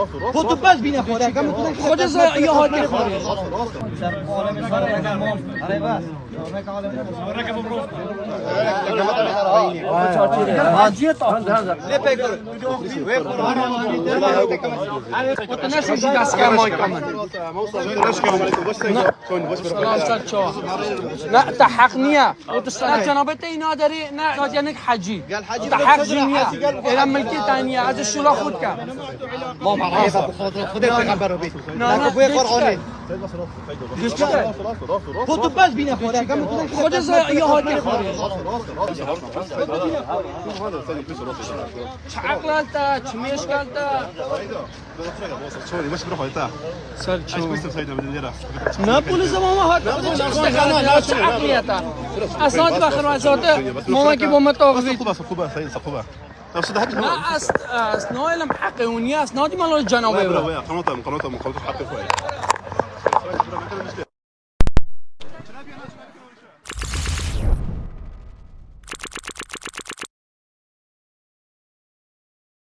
خودتو بس بینه خوره کم خود از یا ها که خوره لا تحق نية وتستنى جنابت اینا داری نه جنك حجي تحق جنية إلى ملكي تانية هذا الشو لا خود كم ما معرفة خودت پیغمبر رو بید نه بوی قرآنی خودتو بس بینه خوره کم خود از یا ها که خوره چه عقل انت چه مشکل نه پولیس ماما هات چه عقلیته اسناد بخیر وزاده ماما که با ما تاخذید ما اسناد لم حقوني اسنادي مال الجنوبي قناتهم حق